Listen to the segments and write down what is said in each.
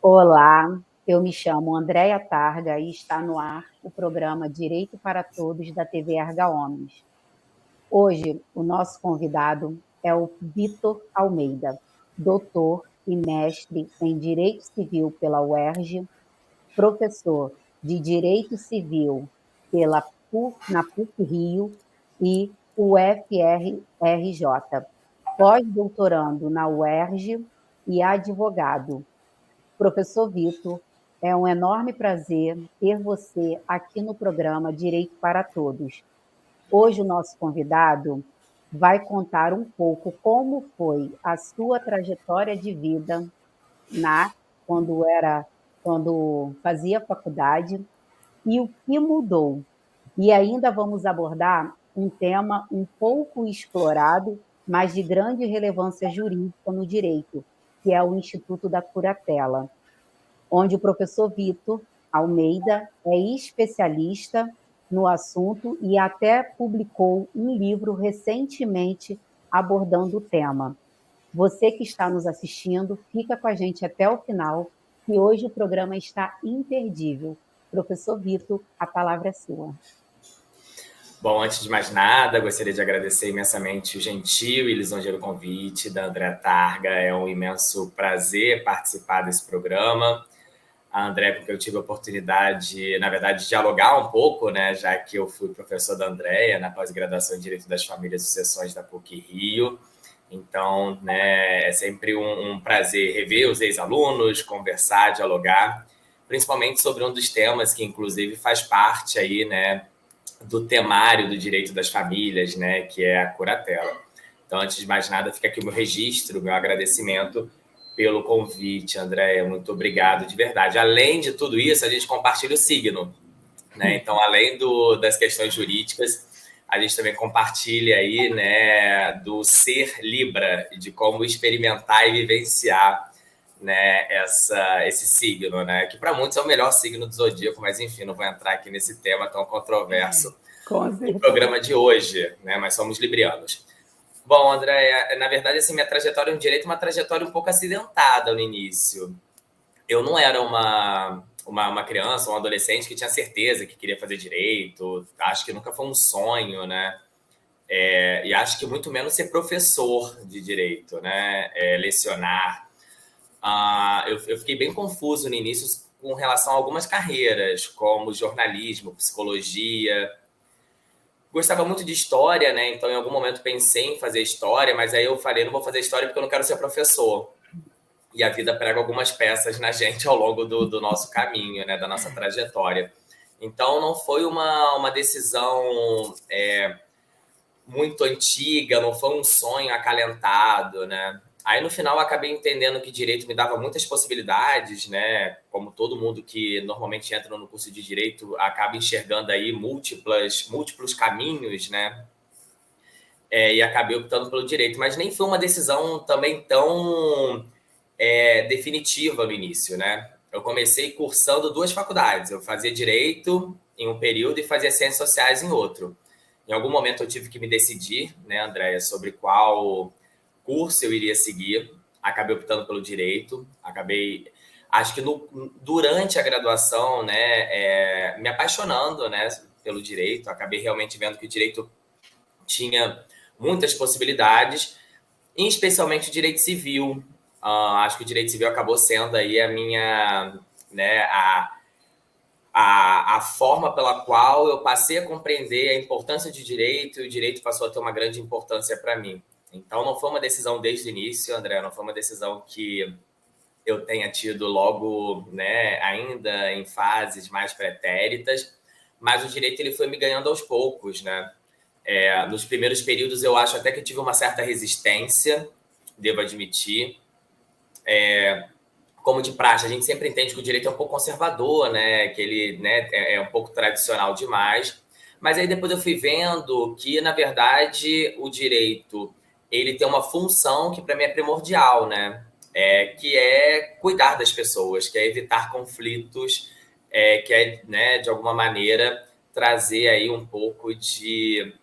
Olá, eu me chamo Andréia Targa e está no ar o programa Direito para Todos da TV Erga Omnes. Hoje, o nosso convidado é o Vitor Almeida, doutor e mestre em Direito Civil pela UERJ, professor de Direito Civil na PUC-Rio e UFRJ, pós-doutorando na UERJ e advogado. Professor Vitor, é um enorme prazer ter você aqui no programa Direito para Todos. Hoje o nosso convidado vai contar um pouco como foi a sua trajetória de vida na quando quando fazia faculdade e o que mudou. E ainda vamos abordar um tema um pouco explorado, mas de grande relevância jurídica no direito, que é o Instituto da Curatela, onde o professor Vitor Almeida é especialista no assunto e até publicou um livro recentemente abordando o tema. Você que está nos assistindo, fica com a gente até o final, que hoje o programa está imperdível. Professor Vitor, a palavra é sua. Bom, antes de mais nada, gostaria de agradecer imensamente o gentil e lisonjeiro convite da Andréia Targa. É um imenso prazer participar desse programa. A Andréia, porque eu tive a oportunidade, na verdade, de dialogar um pouco, né, já que eu fui professor da Andréia na pós-graduação em Direito das Famílias e Sucessões da PUC-Rio. Então, né, é sempre um prazer rever os ex-alunos, conversar, dialogar, principalmente sobre um dos temas que, inclusive, faz parte aí, né, do temário do direito das famílias, né, que é a curatela. Então, antes de mais nada, fica aqui o meu registro, o meu agradecimento pelo convite, Andréia. Muito obrigado, de verdade. Além de tudo isso, a gente compartilha o signo, né? Então, além das questões jurídicas, a gente também compartilha aí, né, do ser Libra, de como experimentar e vivenciar, né, esse signo, né, que para muitos é o melhor signo do zodíaco, mas enfim, não vou entrar aqui nesse tema tão controverso do programa de hoje, né, mas somos librianos. Bom, André, na verdade, assim, minha trajetória no direito é uma trajetória um pouco acidentada no início. Eu não era uma criança, um adolescente que tinha certeza que queria fazer direito, acho que nunca foi um sonho, né? E acho que muito menos ser professor de direito, né? Lecionar. Eu fiquei bem confuso no início com relação a algumas carreiras, como jornalismo, psicologia. Gostava muito de história, né? Então, em algum momento pensei em fazer história, mas aí eu falei, não vou fazer história porque eu não quero ser professor. E a vida prega algumas peças na gente ao longo do nosso caminho, né? Da nossa trajetória. Então, não foi uma decisão muito antiga, não foi um sonho acalentado, né? Aí, no final, eu acabei entendendo que direito me dava muitas possibilidades, né? Como todo mundo que normalmente entra no curso de direito acaba enxergando aí múltiplos caminhos, né? E acabei optando pelo direito. Mas nem foi uma decisão também tão definitiva no início, né? Eu comecei cursando 2 faculdades. Eu fazia direito em um período e fazia ciências sociais em outro. Em algum momento eu tive que me decidir, né, Andréia, sobre qual curso eu iria seguir. Acabei optando pelo direito. Acho que durante a graduação, né, me apaixonando, né, pelo direito. Acabei realmente vendo que o direito tinha muitas possibilidades, e especialmente o direito civil. Acho que o direito civil acabou sendo aí a minha, né, a forma pela qual eu passei a compreender a importância de direito, e o direito passou a ter uma grande importância para mim. Então, não foi uma decisão desde o início, André, não foi uma decisão que eu tenha tido logo, né, ainda em fases mais pretéritas, mas o direito ele foi me ganhando aos poucos, né? Nos primeiros períodos eu acho até que eu tive uma certa resistência, devo admitir. Como de praxe, a gente sempre entende que o direito é um pouco conservador, né? Que ele, né, é um pouco tradicional demais. Mas aí depois eu fui vendo que, na verdade, o direito ele tem uma função que para mim é primordial, né? Que é cuidar das pessoas, que é evitar conflitos, que é, né, de alguma maneira, trazer aí um pouco de,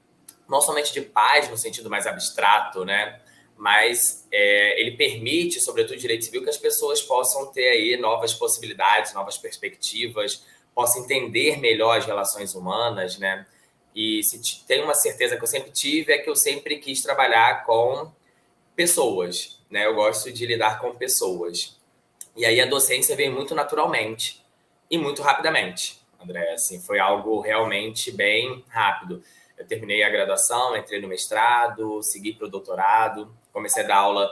não somente de paz no sentido mais abstrato, né? mas ele permite, sobretudo direito civil, que as pessoas possam ter aí novas possibilidades, novas perspectivas, possam entender melhor as relações humanas, né? E se tem uma certeza que eu sempre tive, é que eu sempre quis trabalhar com pessoas, né? Eu gosto de lidar com pessoas. E aí a docência veio muito naturalmente e muito rapidamente, André. Assim, foi algo realmente bem rápido. Eu terminei a graduação, entrei no mestrado, segui para o doutorado, comecei a dar aula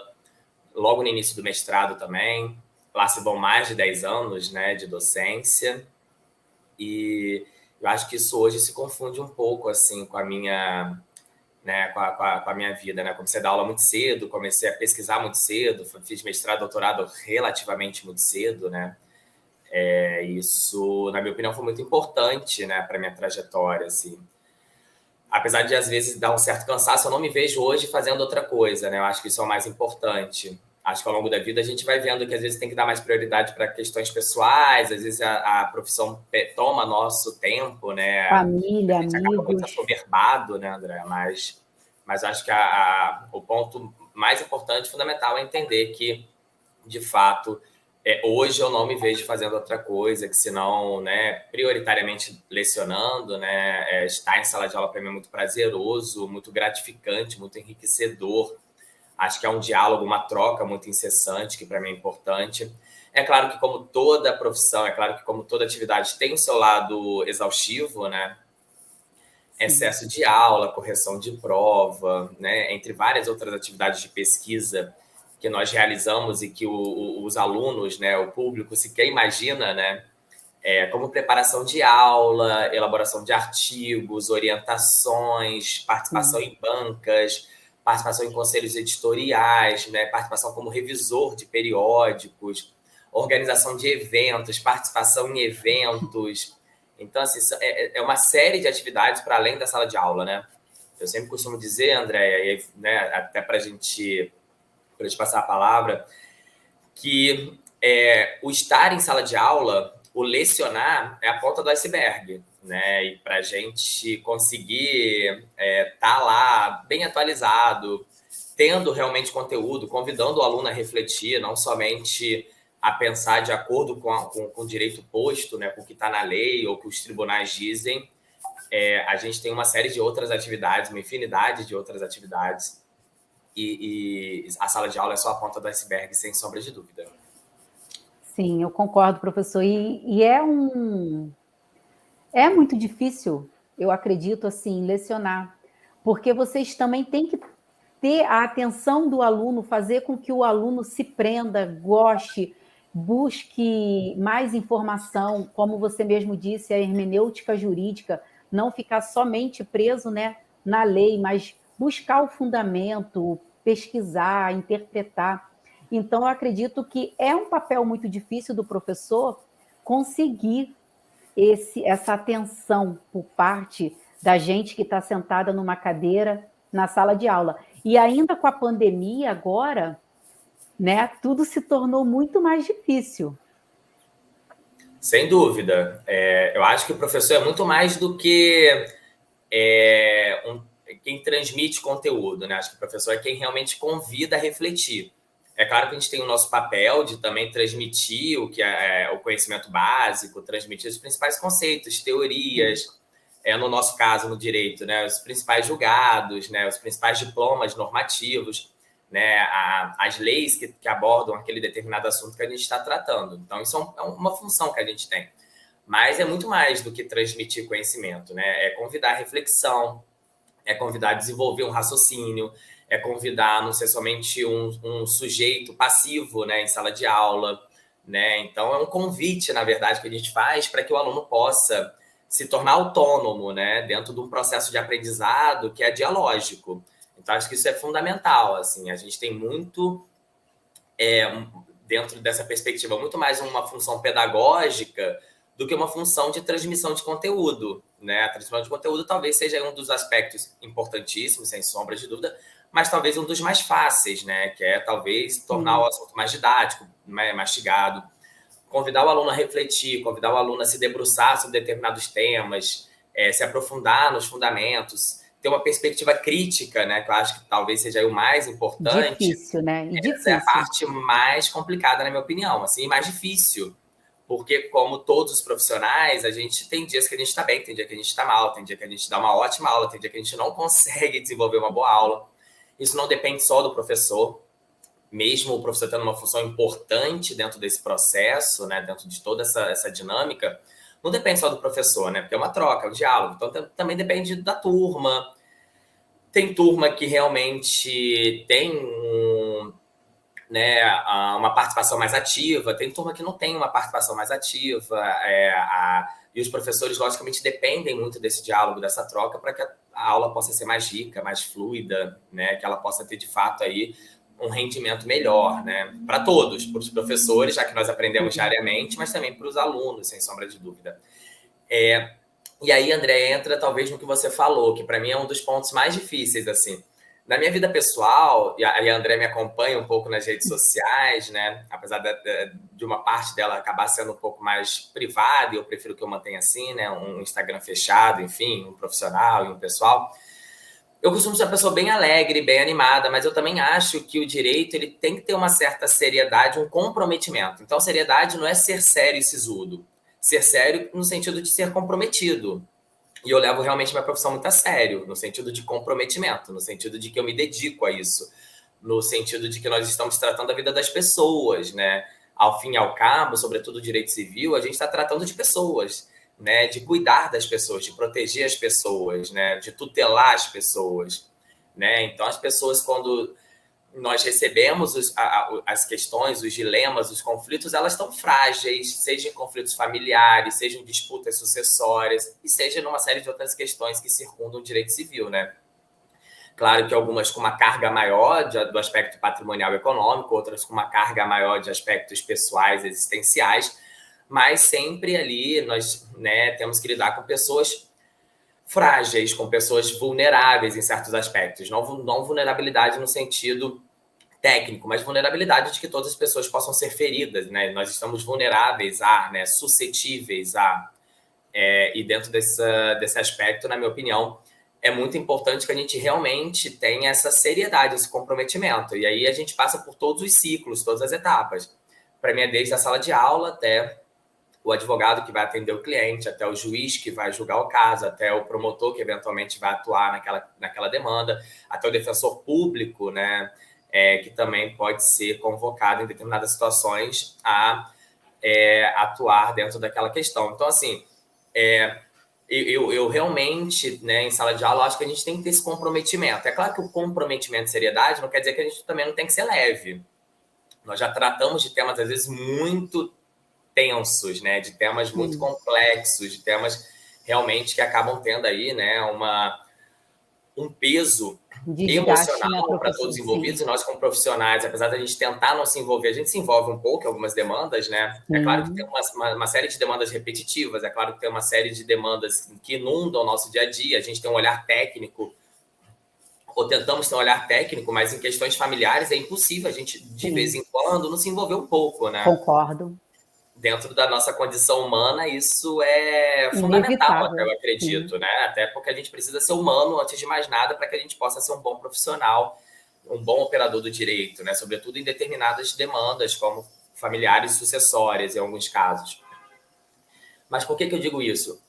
logo no início do mestrado também. Lá se vão mais de 10 anos, né, de docência. E eu acho que isso hoje se confunde um pouco assim com a minha, né, com a minha vida, né? Comecei a dar aula muito cedo, comecei a pesquisar muito cedo, fiz mestrado, doutorado relativamente muito cedo, né? Isso, na minha opinião, foi muito importante, né, para minha trajetória, assim. Apesar de às vezes dar um certo cansaço, eu não me vejo hoje fazendo outra coisa, né? Eu acho que isso é o mais importante. Acho que ao longo da vida a gente vai vendo que às vezes tem que dar mais prioridade para questões pessoais, às vezes a profissão toma nosso tempo, né? A Família, gente acaba muito amigos. assoberbado, né, André? Mas acho que o ponto mais importante, fundamental, é entender que, de fato, hoje eu não me vejo fazendo outra coisa que senão, né, prioritariamente lecionando, né, estar em sala de aula para mim é muito prazeroso, muito gratificante, muito enriquecedor. Acho que é um diálogo, uma troca muito incessante, que para mim é importante. É claro que como toda profissão, é claro que como toda atividade tem o seu lado exaustivo, né, Sim. excesso de aula, correção de prova, né, entre várias outras atividades de pesquisa que nós realizamos e que os alunos, né, o público sequer imagina, né, como preparação de aula, elaboração de artigos, orientações, participação Sim. em bancas, participação em conselhos editoriais, né, participação como revisor de periódicos, organização de eventos, participação em eventos. Então, assim, é uma série de atividades para além da sala de aula, né? Eu sempre costumo dizer, André, né, até para a gente passar a palavra, que o estar em sala de aula, o lecionar, é a ponta do iceberg, né? E para a gente conseguir estar lá bem atualizado, tendo realmente conteúdo, convidando o aluno a refletir, não somente a pensar de acordo com o direito posto, né, com o que está na lei ou que os tribunais dizem, a gente tem uma série de outras atividades, uma infinidade de outras atividades, e a sala de aula é só a ponta do iceberg, sem sombra de dúvida. Sim, eu concordo, professor. É muito difícil, eu acredito, assim, lecionar, porque vocês também têm que ter a atenção do aluno, fazer com que o aluno se prenda, goste, busque mais informação, como você mesmo disse, a hermenêutica jurídica, não ficar somente preso, né, na lei, mas buscar o fundamento, pesquisar, interpretar. Então, eu acredito que é um papel muito difícil do professor conseguir essa atenção por parte da gente que está sentada numa cadeira na sala de aula. E ainda com a pandemia agora, né, tudo se tornou muito mais difícil. Sem dúvida. Eu acho que o professor é muito mais do que quem transmite conteúdo, né? Acho que o professor é quem realmente convida a refletir. É claro que a gente tem o nosso papel de também transmitir o que é o conhecimento básico, transmitir os principais conceitos, teorias, no nosso caso, no direito, né? Os principais julgados, né? Os principais diplomas normativos, né? As leis que abordam aquele determinado assunto que a gente está tratando. Então, isso é uma função que a gente tem. Mas é muito mais do que transmitir conhecimento, né? É convidar a reflexão, é convidar a desenvolver um raciocínio, é convidar a não ser somente um sujeito passivo, né, em sala de aula, né? Então, é um convite, na verdade, que a gente faz para que o aluno possa se tornar autônomo, né, dentro de um processo de aprendizado que é dialógico. Então, acho que isso é fundamental, assim, a gente tem muito, dentro dessa perspectiva, muito mais uma função pedagógica do que uma função de transmissão de conteúdo, né? A transmissão de conteúdo talvez seja um dos aspectos importantíssimos, sem sombra de dúvida, mas talvez um dos mais fáceis, né? Que é talvez tornar o assunto mais didático, né? Mastigado, convidar o aluno a refletir, convidar o aluno a se debruçar sobre determinados temas, se aprofundar nos fundamentos, ter uma perspectiva crítica, né? Que eu acho que talvez seja o mais importante. Difícil, né? E difícil. Essa é a parte mais complicada, na minha opinião, assim, mais difícil. Porque, como todos os profissionais, a gente tem dias que a gente está bem, tem dia que a gente está mal, tem dia que a gente dá uma ótima aula, tem dia que a gente não consegue desenvolver uma boa aula. Isso não depende só do professor, mesmo o professor tendo uma função importante dentro desse processo, né, dentro de toda essa dinâmica, não depende só do professor, né, porque é uma troca, é um diálogo. Então, também depende da turma. Tem turma que realmente tem né, uma participação mais ativa, tem turma que não tem uma participação mais ativa, e os professores, logicamente, dependem muito desse diálogo, dessa troca, para que a aula possa ser mais rica, mais fluida, né, que ela possa ter, de fato, aí um rendimento melhor, né, para todos, para os professores, já que nós aprendemos diariamente, mas também para os alunos, sem sombra de dúvida. E aí, André, entra talvez no que você falou, que para mim é um dos pontos mais difíceis, assim. Na minha vida pessoal, e a André me acompanha um pouco nas redes sociais, né? Apesar de uma parte dela acabar sendo um pouco mais privada, e eu prefiro que eu mantenha assim, né? Um Instagram fechado, enfim, um profissional e um pessoal. Eu costumo ser uma pessoa bem alegre, bem animada, mas eu também acho que o direito ele tem que ter uma certa seriedade, um comprometimento. Então, seriedade não é ser sério e sisudo. Ser sério no sentido de ser comprometido. E eu levo realmente minha profissão muito a sério, no sentido de comprometimento, no sentido de que eu me dedico a isso, no sentido de que nós estamos tratando da vida das pessoas, né? Ao fim e ao cabo, sobretudo o direito civil, a gente está tratando de pessoas, né? De cuidar das pessoas, de proteger as pessoas, né? De tutelar as pessoas, né? Então, as pessoas, quando nós recebemos as questões, os dilemas, os conflitos, elas estão frágeis, seja em conflitos familiares, seja em disputas sucessórias, e seja numa série de outras questões que circundam o direito civil, né? Claro que algumas com uma carga maior do aspecto patrimonial e econômico, outras com uma carga maior de aspectos pessoais, existenciais, mas sempre ali nós, né, temos que lidar com pessoas frágeis, com pessoas vulneráveis em certos aspectos. Não vulnerabilidade no sentido técnico, mas vulnerabilidade de que todas as pessoas possam ser feridas, né? Nós estamos vulneráveis né, suscetíveis e dentro desse aspecto, na minha opinião, é muito importante que a gente realmente tenha essa seriedade, esse comprometimento. E aí a gente passa por todos os ciclos, todas as etapas. Para mim é desde a sala de aula até o advogado que vai atender o cliente, até o juiz que vai julgar o caso, até o promotor que eventualmente vai atuar naquela demanda, até o defensor público, né, que também pode ser convocado em determinadas situações a atuar dentro daquela questão. Então, assim, eu realmente, né, em sala de aula, acho que a gente tem que ter esse comprometimento. É claro que o comprometimento e seriedade não quer dizer que a gente também não tem que ser leve. Nós já tratamos de temas, às vezes, muito tensos, né, de temas muito complexos, de temas realmente que acabam tendo aí, né, um peso emocional para todos os envolvidos, e nós como profissionais, apesar da gente tentar não se envolver, a gente se envolve um pouco em algumas demandas, né? É claro que tem uma série de demandas repetitivas, é claro que tem uma série de demandas que inundam o nosso dia a dia, a gente tem um olhar técnico, ou tentamos ter um olhar técnico, mas em questões familiares é impossível a gente, de vez em quando, não se envolver um pouco, né? Concordo. Dentro da nossa condição humana, isso é fundamental, até, eu acredito, né? Até porque a gente precisa ser humano, antes de mais nada, para que a gente possa ser um bom profissional, um bom operador do direito, né? Sobretudo em determinadas demandas, como familiares sucessórias, em alguns casos. Mas por que eu digo isso?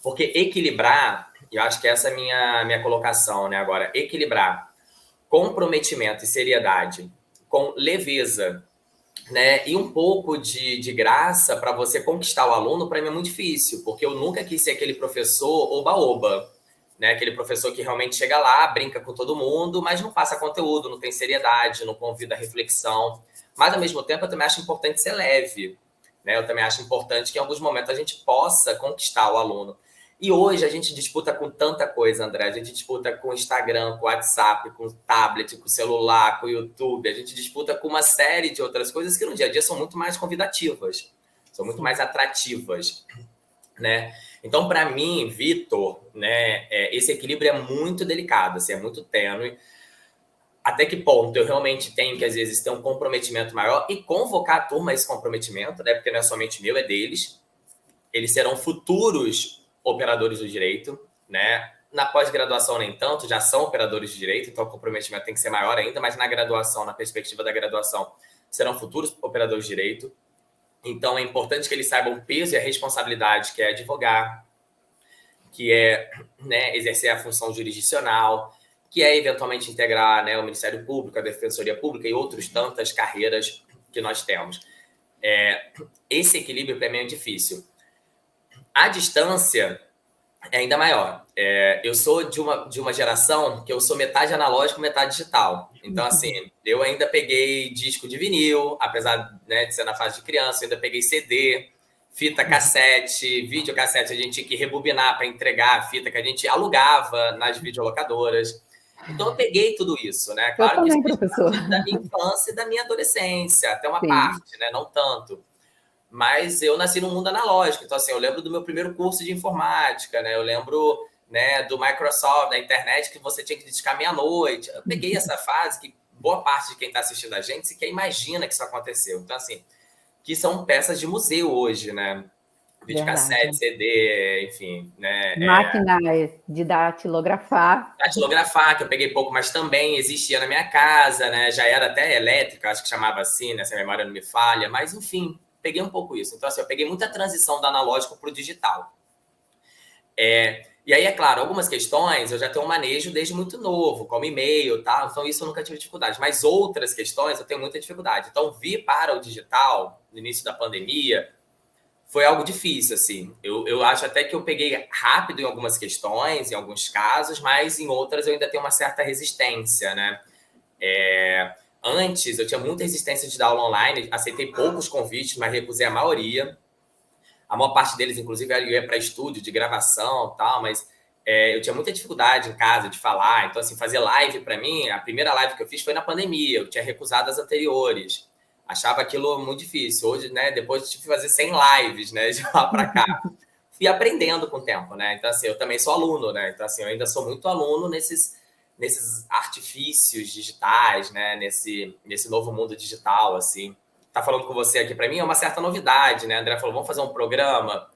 Porque equilibrar, e eu acho que essa é a minha colocação, né? Agora, equilibrar comprometimento e seriedade com leveza, né? E um pouco de graça para você conquistar o aluno, para mim é muito difícil, porque eu nunca quis ser aquele professor oba-oba, né? Aquele professor que realmente chega lá, brinca com todo mundo, mas não passa conteúdo, não tem seriedade, não convida a reflexão. Mas, ao mesmo tempo, eu também acho importante ser leve, né? Eu também acho importante que, em alguns momentos, a gente possa conquistar o aluno. E hoje a gente disputa com tanta coisa, André. A gente disputa com o Instagram, com o WhatsApp, com o tablet, com o celular, com o YouTube. A gente disputa com uma série de outras coisas que no dia a dia são muito mais convidativas, são muito mais atrativas, né? Então, para mim, Vitor, né, esse equilíbrio é muito delicado, assim, é muito tênue. Até que ponto eu realmente tenho que, às vezes, ter um comprometimento maior e convocar a turma a esse comprometimento, né? Porque não é somente meu, é deles. Eles serão futuros operadores do direito, né? Na pós-graduação, nem tanto, já são operadores de direito, então o comprometimento tem que ser maior ainda, mas na graduação, na perspectiva da graduação, serão futuros operadores de direito. Então, é importante que eles saibam o peso e a responsabilidade que é advogar, que é, né, exercer a função jurisdicional, que é eventualmente integrar, né, o Ministério Público, a Defensoria Pública e outras tantas carreiras que nós temos. Esse equilíbrio, para mim, é difícil. A distância é ainda maior. Eu sou de uma geração que eu sou metade analógico, metade digital. Então, assim, eu ainda peguei disco de vinil, apesar, né, de ser na fase de criança, eu ainda peguei CD, fita cassete, videocassete, a gente tinha que rebobinar para entregar a fita que a gente alugava nas videolocadoras. Então, eu peguei tudo isso, né? Claro que isso fez parte da minha infância e da minha adolescência, até uma parte, né? Não tanto. Mas eu nasci num mundo analógico, então assim, eu lembro do meu primeiro curso de informática, né? Eu lembro, né, do Microsoft, da internet, que você tinha que dedicar meia-noite. Eu peguei essa fase que boa parte de quem está assistindo a gente sequer imagina que isso aconteceu. Então, assim, que são peças de museu hoje, né? Videocassete, CD, enfim, né? Máquina de datilografar. Datilografar, que eu peguei pouco, mas também existia na minha casa, né? Já era até elétrica, acho que chamava assim, né? Se a memória não me falha, mas enfim, peguei um pouco isso. Então, assim, eu peguei muita transição do analógico para o digital. E aí, é claro, algumas questões eu já tenho um manejo desde muito novo, como e-mail, tá? Então isso eu nunca tive dificuldade. Mas outras questões eu tenho muita dificuldade. Então, vir para o digital, no início da pandemia, foi algo difícil, assim. Eu acho até que eu peguei rápido em algumas questões, em alguns casos, mas em outras eu ainda tenho uma certa resistência, né? Antes, eu tinha muita resistência de dar aula online, aceitei poucos convites, mas recusei a maioria. A maior parte deles, inclusive, eu ia para estúdio de gravação e tal, mas eu tinha muita dificuldade em casa de falar. Então, assim, fazer live para mim, a primeira live que eu fiz foi na pandemia, eu tinha recusado as anteriores. Achava aquilo muito difícil. Hoje, né, depois eu tive que fazer 100 lives, né, de lá para cá. Fui aprendendo com o tempo, né? Então, assim, eu também sou aluno, né? Então, assim, eu ainda sou muito aluno nesses artifícios digitais, né? Nesse novo mundo digital, assim. Tá falando com você aqui, para mim, é uma certa novidade, né? A André falou, vamos fazer um programa.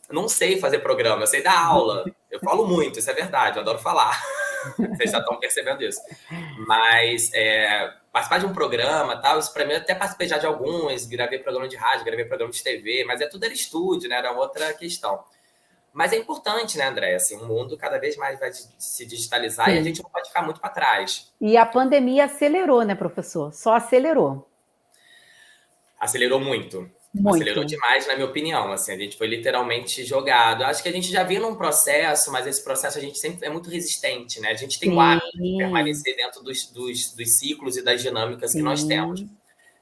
Eu não sei fazer programa, eu sei dar aula. Eu falo muito, isso é verdade, eu adoro falar. Vocês já estão percebendo isso. Mas participar de um programa, tal, isso para mim, eu até participei já de alguns, gravei programa de rádio, gravei programa de TV, mas tudo era estúdio, né? Era outra questão. Mas é importante, né, André? Assim, o mundo cada vez mais vai se digitalizar. Sim. E a gente não pode ficar muito para trás. E a pandemia acelerou, né, professor? Só acelerou. Acelerou muito. Acelerou demais, na minha opinião. Assim, a gente foi literalmente jogado. Acho que a gente já vinha num processo, mas esse processo a gente sempre é muito resistente, né? A gente tem o hábito de permanecer dentro dos ciclos e das dinâmicas que nós temos.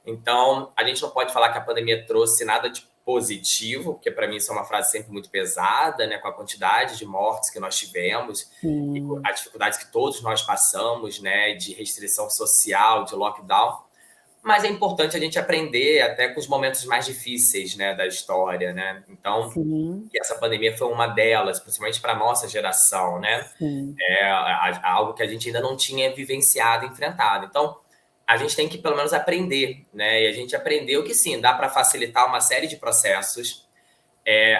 Então, a gente não pode falar que a pandemia trouxe nada de positivo, porque para mim isso é uma frase sempre muito pesada, né? Com a quantidade de mortes que nós tivemos, e as dificuldades que todos nós passamos, né? De restrição social, de lockdown. Mas é importante a gente aprender até com os momentos mais difíceis, né, da história, né? Então, essa pandemia foi uma delas, principalmente para a nossa geração, né? Algo que a gente ainda não tinha vivenciado, enfrentado. Então, a gente tem que, pelo menos, aprender, né? E a gente aprendeu que, sim, dá para facilitar uma série de processos.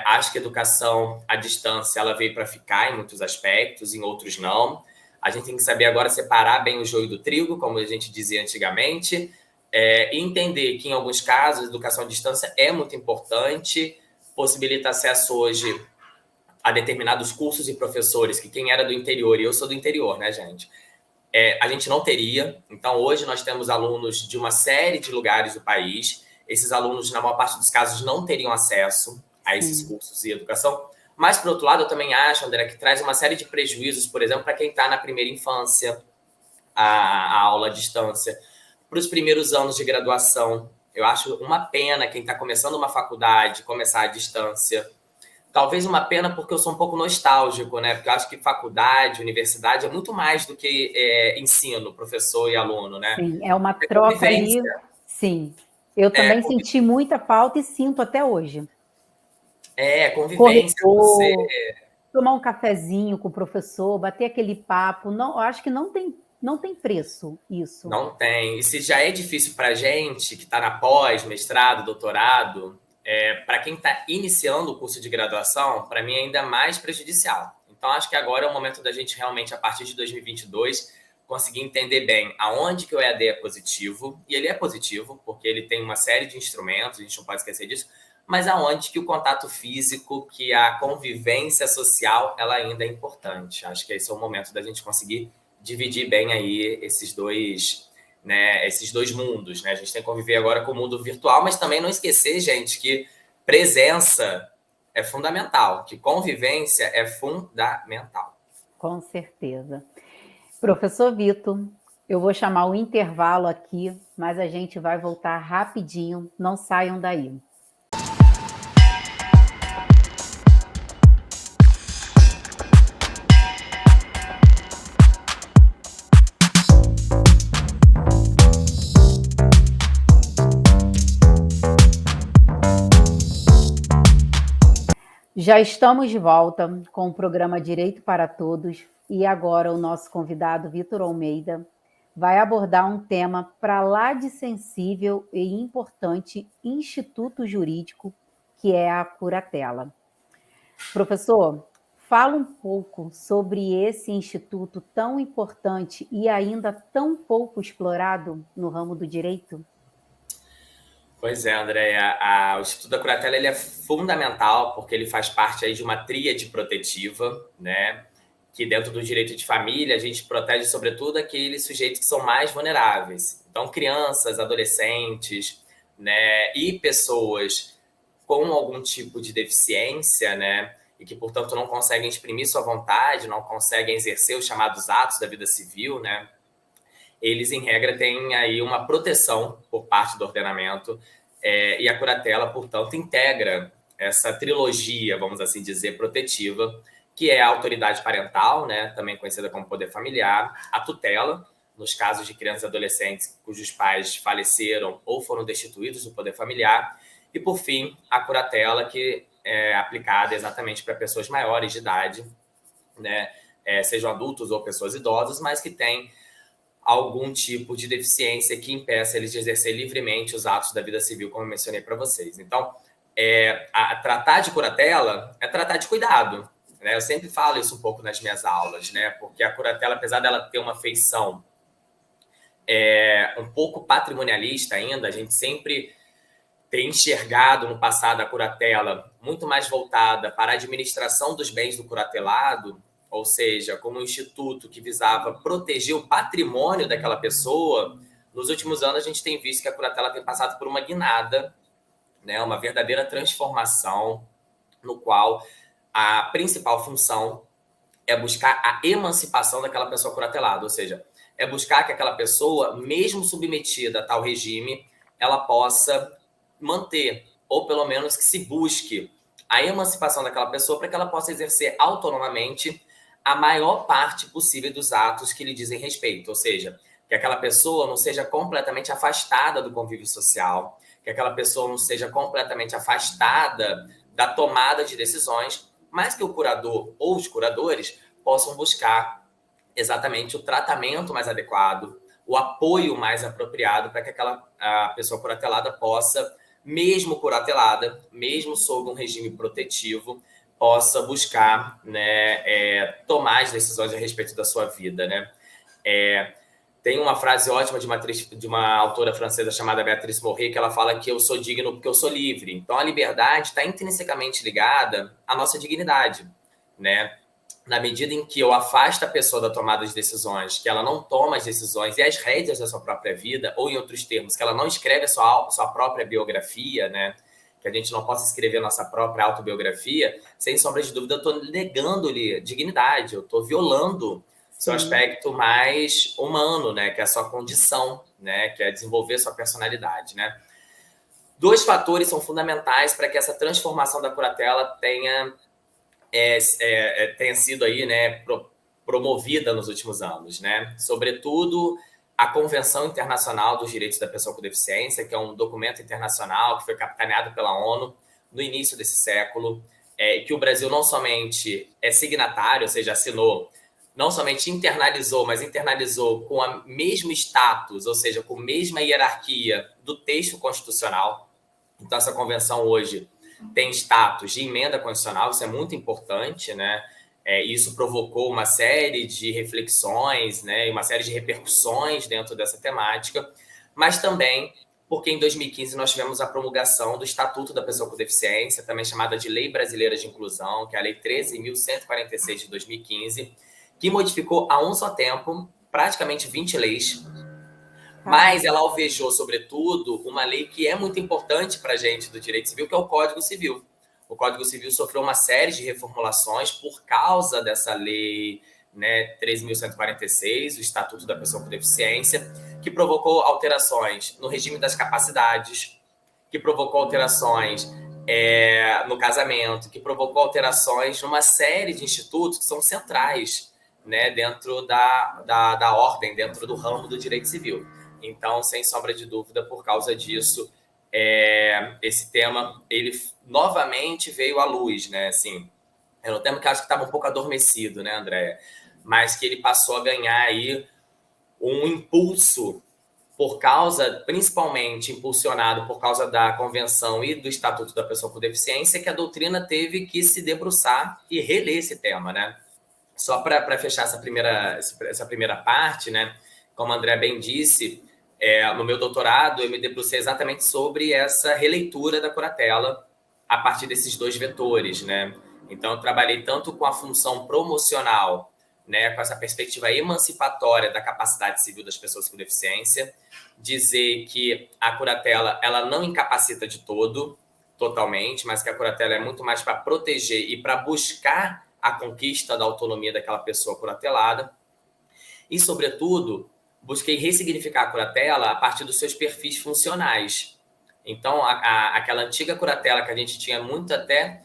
Acho que a educação à distância, ela veio para ficar em muitos aspectos, em outros não. A gente tem que saber agora separar bem o joio do trigo, como a gente dizia antigamente, e entender que, em alguns casos, a educação à distância é muito importante, possibilita acesso hoje a determinados cursos e professores, que quem era do interior, e eu sou do interior, né, gente? A gente não teria. Então, hoje nós temos alunos de uma série de lugares do país. Esses alunos, na maior parte dos casos, não teriam acesso a esses cursos e educação. Mas, por outro lado, eu também acho, André, que traz uma série de prejuízos, por exemplo, para quem está na primeira infância, a aula à distância, para os primeiros anos de graduação. Eu acho uma pena quem está começando uma faculdade, começar à distância. Talvez uma pena porque eu sou um pouco nostálgico, né? Porque eu acho que faculdade, universidade é muito mais do que ensino, professor e aluno, né? Sim, é uma troca ali. Sim, eu também senti muita falta e sinto até hoje. Convivência. Você tomar um cafezinho com o professor, bater aquele papo, não, eu acho que não tem preço isso. Não tem. E se já é difícil para a gente que está na pós, mestrado, doutorado, para quem está iniciando o curso de graduação, para mim é ainda mais prejudicial. Então, acho que agora é o momento da gente realmente, a partir de 2022, conseguir entender bem aonde que o EAD é positivo, e ele é positivo, porque ele tem uma série de instrumentos, a gente não pode esquecer disso, mas aonde que o contato físico, que a convivência social, ela ainda é importante. Acho que esse é o momento da gente conseguir dividir bem aí esses dois, né, esses dois mundos, né? A gente tem que conviver agora com o mundo virtual, mas também não esquecer, gente, que presença é fundamental, que convivência é fundamental. Com certeza. Professor Vitor, eu vou chamar o intervalo aqui, mas a gente vai voltar rapidinho, não saiam daí. Já estamos de volta com o programa Direito para Todos e agora o nosso convidado, Vitor Almeida, vai abordar um tema para lá de sensível e importante instituto jurídico, que é a curatela. Professor, fala um pouco sobre esse instituto tão importante e ainda tão pouco explorado no ramo do direito. Pois é, Andréia, o Instituto da Curatela ele é fundamental porque ele faz parte aí de uma tríade protetiva, né? Que dentro do direito de família a gente protege sobretudo aqueles sujeitos que são mais vulneráveis. Então, crianças, adolescentes, né? E pessoas com algum tipo de deficiência, né? E que, portanto, não conseguem exprimir sua vontade, não conseguem exercer os chamados atos da vida civil, né? Eles, em regra, têm aí uma proteção por parte do ordenamento e a curatela, portanto, integra essa trilogia, vamos assim dizer, protetiva, que é a autoridade parental, né, também conhecida como poder familiar, a tutela, nos casos de crianças e adolescentes cujos pais faleceram ou foram destituídos do poder familiar, e, por fim, a curatela, que é aplicada exatamente para pessoas maiores de idade, né, sejam adultos ou pessoas idosas, mas que têm algum tipo de deficiência que impeça eles de exercer livremente os atos da vida civil, como eu mencionei para vocês. Então, tratar de curatela é tratar de cuidado, né? Eu sempre falo isso um pouco nas minhas aulas, né? Porque a curatela, apesar dela ter uma feição um pouco patrimonialista ainda, a gente sempre tem enxergado no passado a curatela muito mais voltada para a administração dos bens do curatelado, ou seja, como um instituto que visava proteger o patrimônio daquela pessoa. Nos últimos anos, a gente tem visto que a curatela tem passado por uma guinada, né, uma verdadeira transformação, no qual a principal função é buscar a emancipação daquela pessoa curatelada, ou seja, é buscar que aquela pessoa, mesmo submetida a tal regime, ela possa manter, ou pelo menos que se busque a emancipação daquela pessoa para que ela possa exercer autonomamente a maior parte possível dos atos que lhe dizem respeito, ou seja, que aquela pessoa não seja completamente afastada do convívio social, que aquela pessoa não seja completamente afastada da tomada de decisões, mas que o curador ou os curadores possam buscar exatamente o tratamento mais adequado, o apoio mais apropriado para que a pessoa curatelada possa, mesmo curatelada, mesmo sob um regime protetivo, possa buscar, né, tomar as decisões a respeito da sua vida, né? Tem uma frase ótima de uma autora francesa chamada Béatrice Morret, que ela fala que eu sou digno porque eu sou livre. Então, a liberdade está intrinsecamente ligada à nossa dignidade, né? Na medida em que eu afasto a pessoa da tomada de decisões, que ela não toma as decisões e as rédeas da sua própria vida, ou, em outros termos, que ela não escreve a sua própria biografia, né? Que a gente não possa escrever a nossa própria autobiografia, sem sombra de dúvida, eu estou negando-lhe dignidade, eu estou violando seu aspecto mais humano, né? Que é a sua condição, né? Que é desenvolver sua personalidade, né? Dois fatores são fundamentais para que essa transformação da curatela tenha sido aí, né, promovida nos últimos anos, né? Sobretudo a Convenção Internacional dos Direitos da Pessoa com Deficiência, que é um documento internacional que foi capitaneado pela ONU no início desse século, que o Brasil não somente é signatário, ou seja, assinou, não somente internalizou, mas internalizou com o mesmo status, ou seja, com a mesma hierarquia do texto constitucional. Então, essa convenção hoje tem status de emenda constitucional, isso é muito importante, né? Isso provocou uma série de reflexões, né, e uma série de repercussões dentro dessa temática, mas também porque em 2015 nós tivemos a promulgação do Estatuto da Pessoa com Deficiência, também chamada de Lei Brasileira de Inclusão, que é a Lei 13.146 de 2015, que modificou a um só tempo praticamente 20 leis, mas ela alvejou, sobretudo, uma lei que é muito importante para a gente do direito civil, que é o Código Civil. O Código Civil sofreu uma série de reformulações por causa dessa lei, né, 13.146, o Estatuto da Pessoa com Deficiência, que provocou alterações no regime das capacidades, que provocou alterações no casamento, que provocou alterações numa série de institutos que são centrais, né, dentro da ordem, dentro do ramo do direito civil. Então, sem sombra de dúvida, por causa disso, esse tema, ele novamente veio à luz, né? Assim, era um tema que acho que estava um pouco adormecido, né, Andréia? Mas que ele passou a ganhar aí um impulso por causa, principalmente impulsionado por causa da Convenção e do Estatuto da Pessoa com Deficiência, que a doutrina teve que se debruçar e reler esse tema, né? Só para fechar essa primeira parte, né? Como a André bem disse, no meu doutorado eu me debrucei exatamente sobre essa releitura da curatela a partir desses dois vetores, né? Então, eu trabalhei tanto com a função promocional, né, com essa perspectiva emancipatória da capacidade civil das pessoas com deficiência, dizer que a curatela ela não incapacita de todo, totalmente, mas que a curatela é muito mais para proteger e para buscar a conquista da autonomia daquela pessoa curatelada. E, sobretudo, busquei ressignificar a curatela a partir dos seus perfis funcionais. Então, aquela antiga curatela que a gente tinha muito até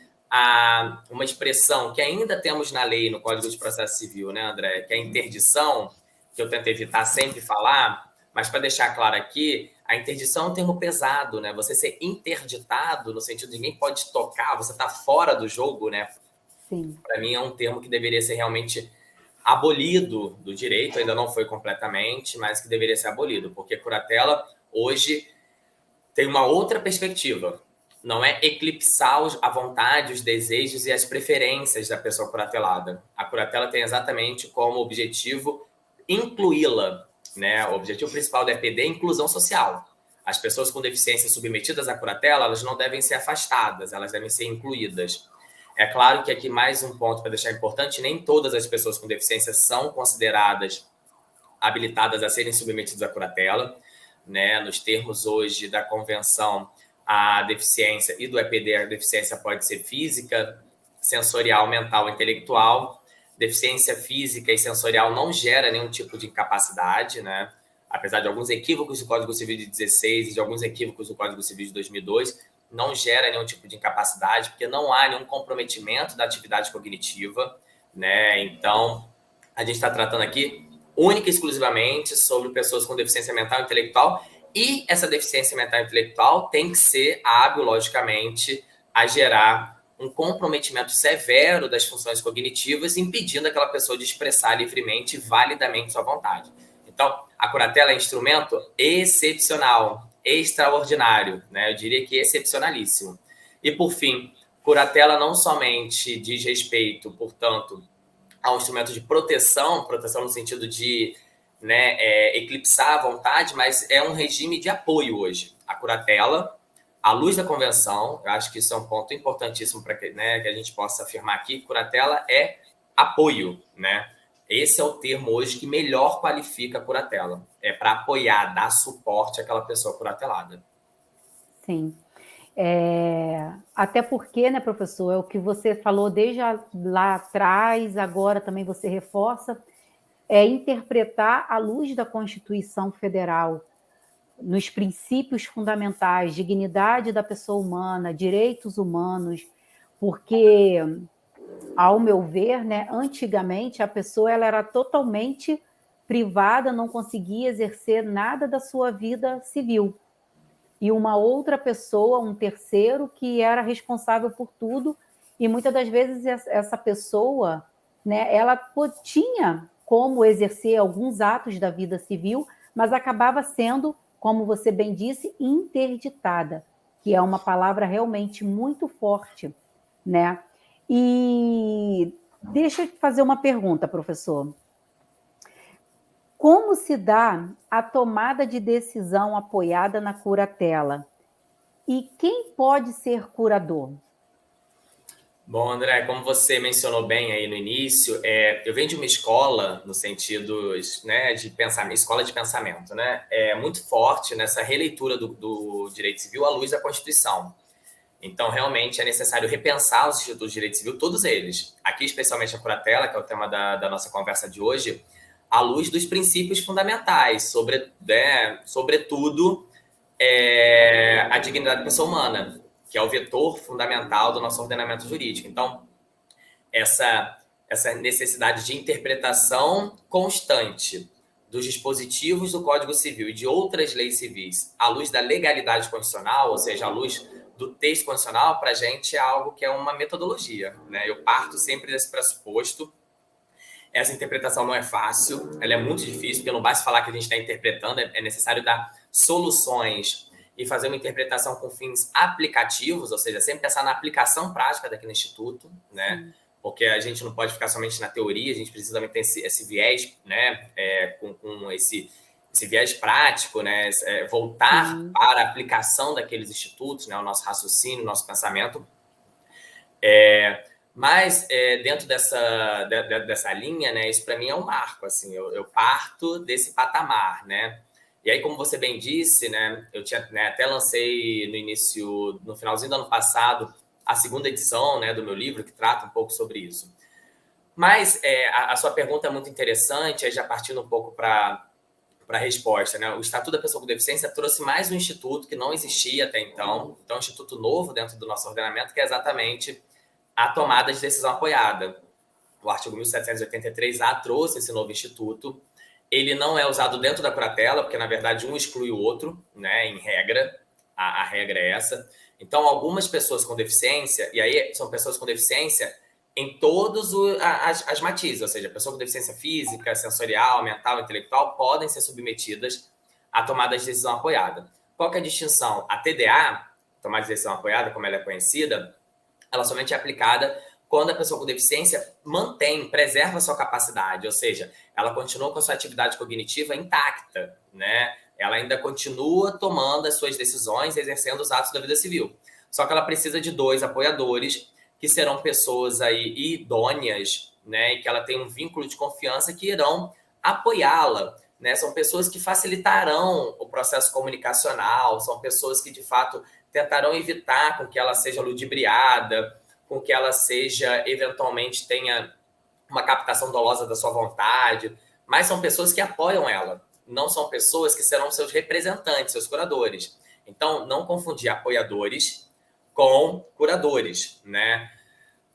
uma expressão que ainda temos na lei, no Código de Processo Civil, né, André? Que é a interdição, que eu tento evitar sempre falar, mas para deixar claro aqui, a interdição é um termo pesado, né? Você ser interditado, no sentido de ninguém pode tocar, você está fora do jogo, né? Sim. Para mim é um termo que deveria ser realmente abolido do direito, ainda não foi completamente, mas que deveria ser abolido, porque curatela hoje tem uma outra perspectiva. Não é eclipsar a vontade, os desejos e as preferências da pessoa curatelada. A curatela tem exatamente como objetivo incluí-la, né? O objetivo principal da EPD é inclusão social. As pessoas com deficiência submetidas à curatela, elas não devem ser afastadas, elas devem ser incluídas. É claro que aqui mais um ponto para deixar importante, nem todas as pessoas com deficiência são consideradas habilitadas a serem submetidas à curatela, né? Nos termos hoje da convenção, a deficiência e do EPD, a deficiência pode ser física, sensorial, mental, intelectual. Deficiência física e sensorial não gera nenhum tipo de incapacidade, né? Apesar de alguns equívocos do Código Civil de 16 e de alguns equívocos do Código Civil de 2002, não gera nenhum tipo de incapacidade, porque não há nenhum comprometimento da atividade cognitiva, né? Então, a gente está tratando aqui única e exclusivamente sobre pessoas com deficiência mental e intelectual, e essa deficiência mental e intelectual tem que ser hábil, logicamente, a gerar um comprometimento severo das funções cognitivas, impedindo aquela pessoa de expressar livremente e validamente sua vontade. Então, a curatela é um instrumento excepcional, extraordinário, né? Eu diria que excepcionalíssimo. E, por fim, curatela não somente diz respeito, portanto, a um instrumento de proteção no sentido de, né, eclipsar a vontade, mas é um regime de apoio hoje. A curatela, à luz da convenção, eu acho que isso é um ponto importantíssimo para que, né, que a gente possa afirmar aqui, curatela é apoio, né? Esse é o termo hoje que melhor qualifica a curatela. É para apoiar, dar suporte àquela pessoa curatelada. Sim. Até porque, né, professor, é o que você falou desde lá atrás, agora também você reforça, é interpretar à luz da Constituição Federal, nos princípios fundamentais, dignidade da pessoa humana, direitos humanos, porque, ao meu ver, né, antigamente a pessoa ela era totalmente privada, não conseguia exercer nada da sua vida civil. E uma outra pessoa, um terceiro, que era responsável por tudo, e muitas das vezes essa pessoa, né, ela tinha como exercer alguns atos da vida civil, mas acabava sendo, como você bem disse, interditada, que é uma palavra realmente muito forte, né? E Deixa eu te fazer uma pergunta, professor. Como se dá a tomada de decisão apoiada na curatela? E quem pode ser curador? Bom, André, como você mencionou bem aí no início, eu venho de uma escola, no sentido, né, de pensamento, escola de pensamento, né, muito forte nessa releitura do direito civil à luz da Constituição. Então, realmente, é necessário repensar os institutos de direito civil, todos eles. Aqui, especialmente a curatela, que é o tema da nossa conversa de hoje, à luz dos princípios fundamentais, sobretudo a dignidade da pessoa humana, que é o vetor fundamental do nosso ordenamento jurídico. Então, essa necessidade de interpretação constante dos dispositivos do Código Civil e de outras leis civis à luz da legalidade constitucional, ou seja, à luz do texto constitucional, para a gente é algo que é uma metodologia, né? Eu parto sempre desse pressuposto. Essa interpretação não é fácil, ela é muito difícil, porque não basta falar que a gente está interpretando, é necessário dar soluções e fazer uma interpretação com fins aplicativos, ou seja, sempre pensar na aplicação prática daquele instituto, né? Porque a gente não pode ficar somente na teoria, a gente precisa também ter esse viés, né? Com esse viés prático, né? Voltar para a aplicação daqueles institutos, né? O nosso raciocínio, o nosso pensamento. Mas dentro dessa linha, né, isso para mim é um marco, assim, eu parto desse patamar, né? E aí, como você bem disse, né, eu tinha, né, até lancei no finalzinho do ano passado, a segunda edição, né, do meu livro, que trata um pouco sobre isso. Mas a sua pergunta é muito interessante, aí já partindo um pouco para a resposta, né? O Estatuto da Pessoa com Deficiência trouxe mais um instituto que não existia até então, um instituto novo dentro do nosso ordenamento, que é exatamente a tomada de decisão apoiada. O artigo 1783-A trouxe esse novo instituto. Ele não é usado dentro da curatela, porque, na verdade, um exclui o outro, né, em regra. A regra é essa. Então, algumas pessoas com deficiência, e aí são pessoas com deficiência em todos as matizes, ou seja, pessoas com deficiência física, sensorial, mental, intelectual, podem ser submetidas à tomada de decisão apoiada. Qual que é a distinção? A TDA, tomada de decisão apoiada, como ela é conhecida, ela somente é aplicada quando a pessoa com deficiência preserva sua capacidade, ou seja, ela continua com a sua atividade cognitiva intacta, né? Ela ainda continua tomando as suas decisões, exercendo os atos da vida civil. Só que ela precisa de 2 apoiadores, que serão pessoas aí idôneas, né? E que ela tem um vínculo de confiança que irão apoiá-la, né? São pessoas que facilitarão o processo comunicacional, são pessoas que, de fato, tentarão evitar com que ela seja ludibriada, com que ela seja, eventualmente, tenha uma captação dolosa da sua vontade, mas são pessoas que apoiam ela, não são pessoas que serão seus representantes, seus curadores. Então, não confundir apoiadores com curadores, né?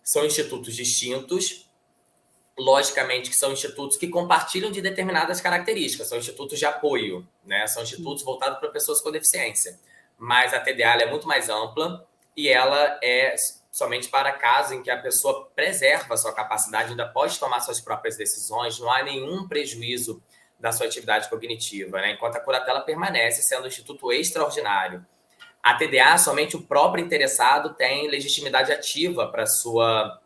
São institutos distintos, logicamente que são institutos que compartilham de determinadas características, são institutos de apoio, né? São institutos voltados para pessoas com deficiência. Mas a TDA é muito mais ampla e ela é somente para casos em que a pessoa preserva a sua capacidade, ainda pode tomar suas próprias decisões, não há nenhum prejuízo da sua atividade cognitiva, né? Enquanto a curatela permanece sendo um instituto extraordinário. A TDA, somente o próprio interessado tem legitimidade ativa para sua,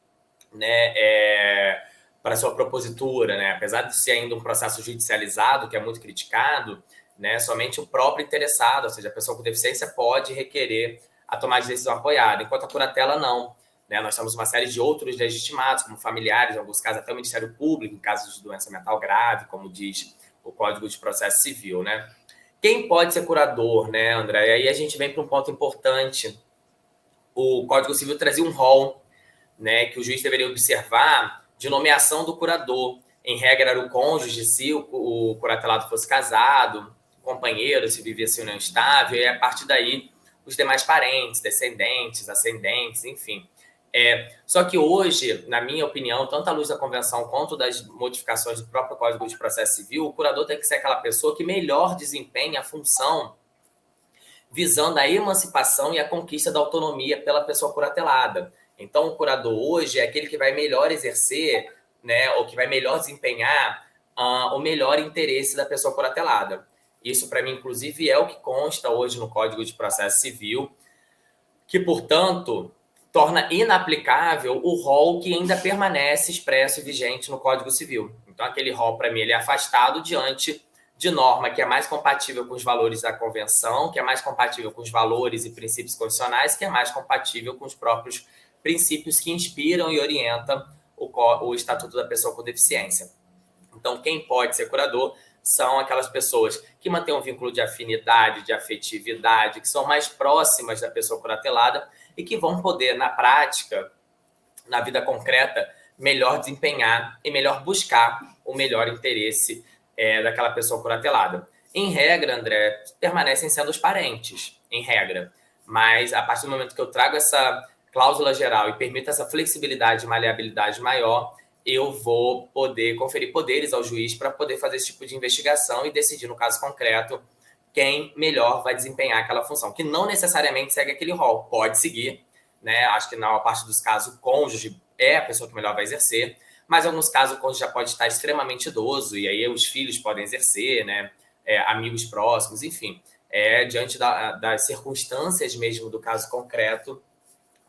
né, para sua propositura, né? Apesar de ser ainda um processo judicializado, que é muito criticado, né, somente o próprio interessado, ou seja, a pessoa com deficiência pode requerer a tomada de decisão apoiada, enquanto a curatela não. Né? Nós temos uma série de outros legitimados, como familiares, em alguns casos até o Ministério Público, em casos de doença mental grave, como diz o Código de Processo Civil, né? Quem pode ser curador, né, André? E aí a gente vem para um ponto importante. O Código Civil trazia um rol, né, que o juiz deveria observar de nomeação do curador. Em regra, era o cônjuge, se o curatelado fosse casado, companheiro, se vivesse em união estável, e a partir daí os demais parentes, descendentes, ascendentes, enfim. Só que hoje, na minha opinião, tanto à luz da convenção quanto das modificações do próprio Código de Processo Civil, o curador tem que ser aquela pessoa que melhor desempenha a função visando a emancipação e a conquista da autonomia pela pessoa curatelada. Então, o curador hoje é aquele que vai melhor exercer, né, ou que vai melhor desempenhar o melhor interesse da pessoa curatelada. Isso, para mim, inclusive, é o que consta hoje no Código de Processo Civil, que, portanto, torna inaplicável o rol que ainda permanece expresso e vigente no Código Civil. Então, aquele rol, para mim, ele é afastado diante de norma que é mais compatível com os valores da Convenção, que é mais compatível com os valores e princípios constitucionais, que é mais compatível com os próprios princípios que inspiram e orientam o Estatuto da Pessoa com Deficiência. Então, quem pode ser curador são aquelas pessoas que mantêm um vínculo de afinidade, de afetividade, que são mais próximas da pessoa curatelada e que vão poder, na prática, na vida concreta, melhor desempenhar e melhor buscar o melhor interesse daquela pessoa curatelada. Em regra, André, permanecem sendo os parentes, em regra. Mas, a partir do momento que eu trago essa cláusula geral e permito essa flexibilidade e maleabilidade maior, eu vou poder conferir poderes ao juiz para poder fazer esse tipo de investigação e decidir, no caso concreto, quem melhor vai desempenhar aquela função, que não necessariamente segue aquele rol. Pode seguir, né? Acho que na maior parte dos casos, o cônjuge é a pessoa que melhor vai exercer, mas em alguns casos o cônjuge já pode estar extremamente idoso, e aí os filhos podem exercer, né? Amigos próximos, enfim. Diante das circunstâncias mesmo do caso concreto,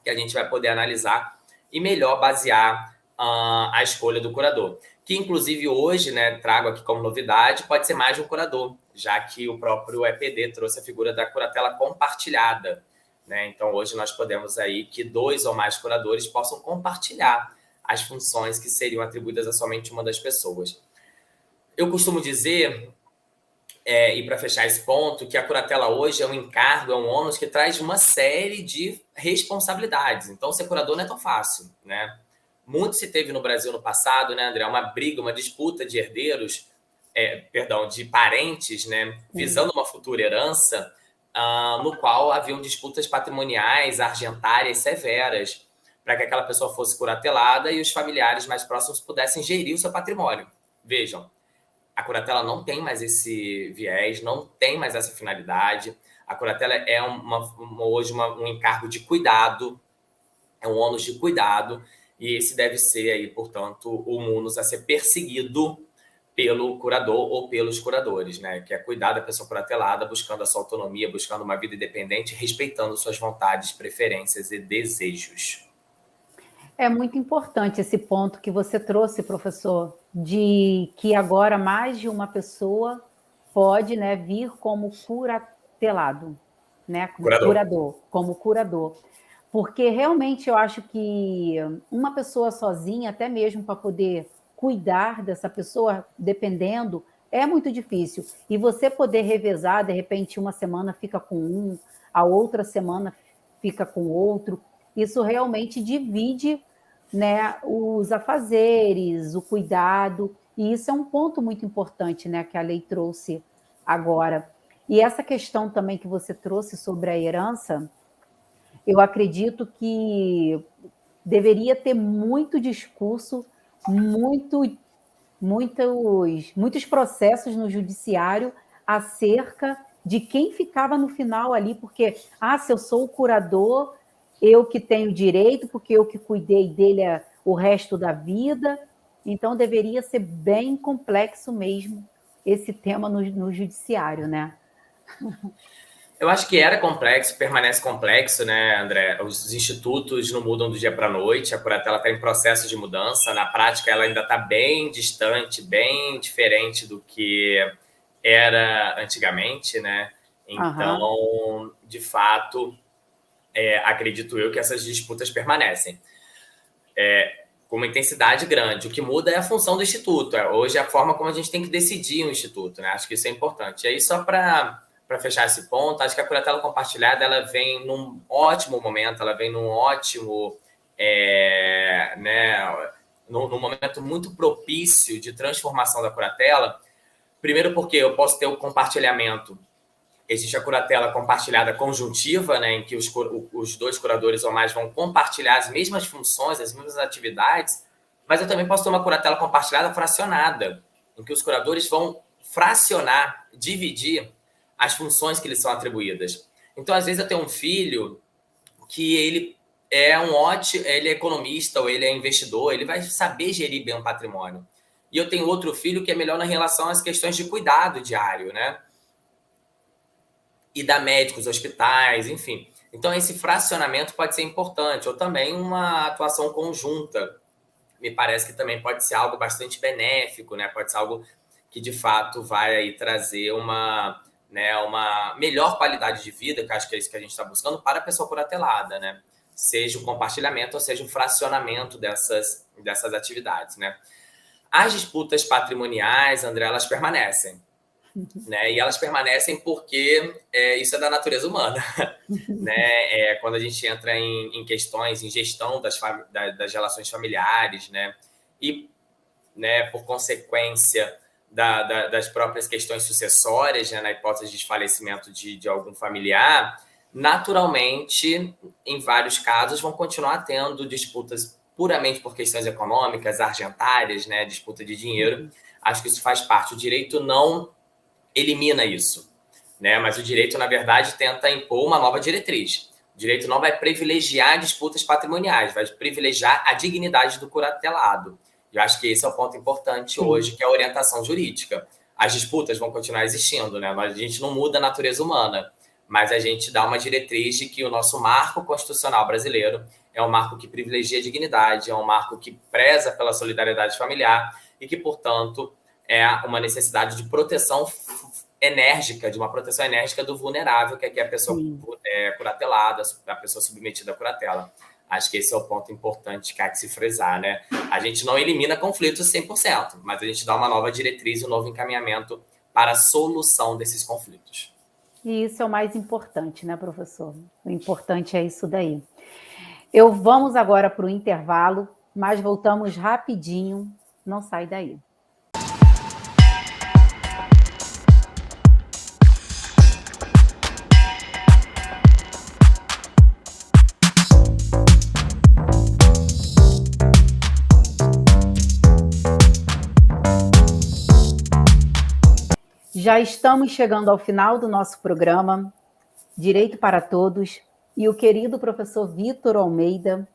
que a gente vai poder analisar e melhor basear a escolha do curador. Que, inclusive, hoje, né, trago aqui como novidade, pode ser mais de um curador, já que o próprio EPD trouxe a figura da curatela compartilhada, né? Então, hoje nós podemos aí que 2 ou mais curadores possam compartilhar as funções que seriam atribuídas a somente uma das pessoas. Eu costumo dizer, e para fechar esse ponto, que a curatela hoje é um encargo, é um ônus que traz uma série de responsabilidades. Então, ser curador não é tão fácil, né? Muito se teve no Brasil no passado, né, André? Uma briga, uma disputa de herdeiros, de parentes, né, visando uma futura herança, no qual haviam disputas patrimoniais, argentárias severas, para que aquela pessoa fosse curatelada e os familiares mais próximos pudessem gerir o seu patrimônio. Vejam, a curatela não tem mais esse viés, não tem mais essa finalidade. A curatela é hoje um encargo de cuidado, é um ônus de cuidado, e esse deve ser, aí, portanto, o munus a ser perseguido pelo curador ou pelos curadores, né? Que é cuidar da pessoa curatelada, buscando a sua autonomia, buscando uma vida independente, respeitando suas vontades, preferências e desejos. É muito importante esse ponto que você trouxe, professor, de que agora mais de uma pessoa pode, né, vir como curatelado, né, como curador. Porque realmente eu acho que uma pessoa sozinha, até mesmo para poder cuidar dessa pessoa, dependendo, é muito difícil. E você poder revezar, de repente, uma semana fica com um, a outra semana fica com outro, isso realmente divide, né, os afazeres, o cuidado, e isso é um ponto muito importante, né, que a lei trouxe agora. E essa questão também que você trouxe sobre a herança, eu acredito que deveria ter muito discurso, muitos processos no judiciário acerca de quem ficava no final ali, porque, se eu sou o curador, eu que tenho direito, porque eu que cuidei dele o resto da vida, então deveria ser bem complexo mesmo esse tema no judiciário, né? Eu acho que era complexo, permanece complexo, né, André? Os institutos não mudam do dia para a noite, a curatela está em processo de mudança. Na prática, ela ainda está bem distante, bem diferente do que era antigamente, né? Então, de fato, acredito eu que essas disputas permanecem. Com uma intensidade grande. O que muda é a função do instituto. Hoje é a forma como a gente tem que decidir um instituto, né? Acho que isso é importante. E aí, só para fechar esse ponto, acho que a curatela compartilhada ela vem num ótimo momento, ela vem num ótimo, num momento muito propício de transformação da curatela. Primeiro porque eu posso ter o compartilhamento. Existe a curatela compartilhada conjuntiva, né, em que os 2 curadores ou mais vão compartilhar as mesmas funções, as mesmas atividades, mas eu também posso ter uma curatela compartilhada fracionada, em que os curadores vão fracionar, dividir as funções que lhes são atribuídas. Então, às vezes, eu tenho um filho que ele ele é economista ou ele é investidor, ele vai saber gerir bem um patrimônio. E eu tenho outro filho que é melhor na relação às questões de cuidado diário, né? E dar médicos, hospitais, enfim. Então, esse fracionamento pode ser importante, ou também uma atuação conjunta. Me parece que também pode ser algo bastante benéfico, né? Pode ser algo que, de fato, vai aí trazer uma melhor qualidade de vida, que acho que é isso que a gente está buscando, para a pessoa curatelada, né? Seja o compartilhamento ou seja o fracionamento dessas atividades, né? As disputas patrimoniais, André, elas permanecem. Né? E elas permanecem porque isso é da natureza humana. Né? Quando a gente entra em questões, em gestão das relações familiares, né? E, né, por consequência das próprias questões sucessórias, né, na hipótese de falecimento de algum familiar, naturalmente, em vários casos, vão continuar tendo disputas puramente por questões econômicas, argentárias, né, disputa de dinheiro. Acho que isso faz parte. O direito não elimina isso, né? Mas o direito, na verdade, tenta impor uma nova diretriz. O direito não vai privilegiar disputas patrimoniais, vai privilegiar a dignidade do curatelado. E eu acho que esse é o ponto importante hoje, que é a orientação jurídica. As disputas vão continuar existindo, né? A gente não muda a natureza humana, mas a gente dá uma diretriz de que o nosso marco constitucional brasileiro é um marco que privilegia a dignidade, é um marco que preza pela solidariedade familiar e que, portanto, é uma necessidade de proteção enérgica, de uma proteção enérgica do vulnerável, que é a pessoa curatelada, a pessoa submetida à curatela. Acho que esse é o ponto importante que há que se frisar, né? A gente não elimina conflitos 100%, mas a gente dá uma nova diretriz, um novo encaminhamento para a solução desses conflitos. E isso é o mais importante, né, professor? O importante é isso daí. Vamos agora para o intervalo, mas voltamos rapidinho. Não sai daí. Já estamos chegando ao final do nosso programa, Direito para Todos, e o querido professor Vitor Almeida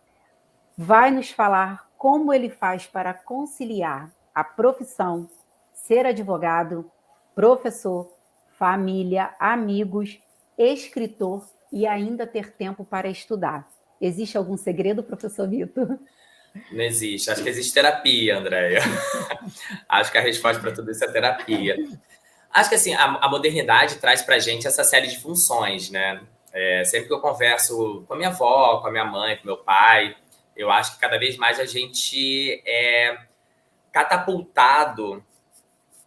vai nos falar como ele faz para conciliar a profissão, ser advogado, professor, família, amigos, escritor e ainda ter tempo para estudar. Existe algum segredo, professor Vitor? Não existe. Acho que existe terapia, Andréia. Acho que a resposta para tudo isso é terapia. Acho que assim, a modernidade traz para a gente essa série de funções, né? Sempre que eu converso com a minha avó, com a minha mãe, com meu pai, eu acho que cada vez mais a gente é catapultado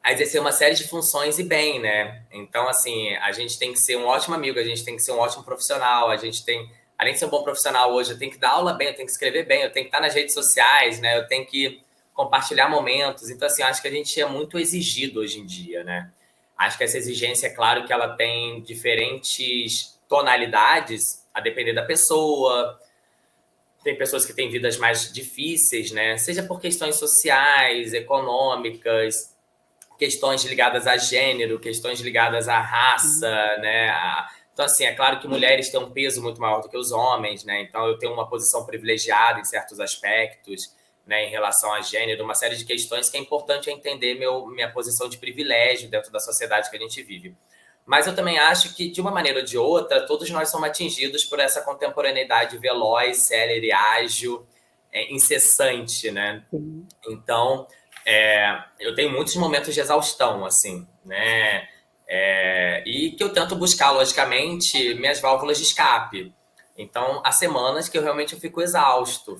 a exercer uma série de funções e bem, né? Então, assim, a gente tem que ser um ótimo amigo, a gente tem que ser um ótimo profissional, a gente tem, além de ser um bom profissional hoje, eu tenho que dar aula bem, eu tenho que escrever bem, eu tenho que estar nas redes sociais, né? Eu tenho que compartilhar momentos. Então, assim, acho que a gente é muito exigido hoje em dia, né? Acho que essa exigência, é claro que ela tem diferentes tonalidades, a depender da pessoa. Tem pessoas que têm vidas mais difíceis, né? Seja por questões sociais, econômicas, questões ligadas a gênero, questões ligadas à raça, né? Então, assim, é claro que mulheres têm um peso muito maior do que os homens, né? Então, eu tenho uma posição privilegiada em certos aspectos, né, em relação a gênero, uma série de questões que é importante entender minha posição de privilégio dentro da sociedade que a gente vive. Mas eu também acho que, de uma maneira ou de outra, todos nós somos atingidos por essa contemporaneidade veloz, célere, ágil, incessante, né? Então, eu tenho muitos momentos de exaustão, assim, né? E que eu tento buscar, logicamente, minhas válvulas de escape. Então, há semanas que eu realmente fico exausto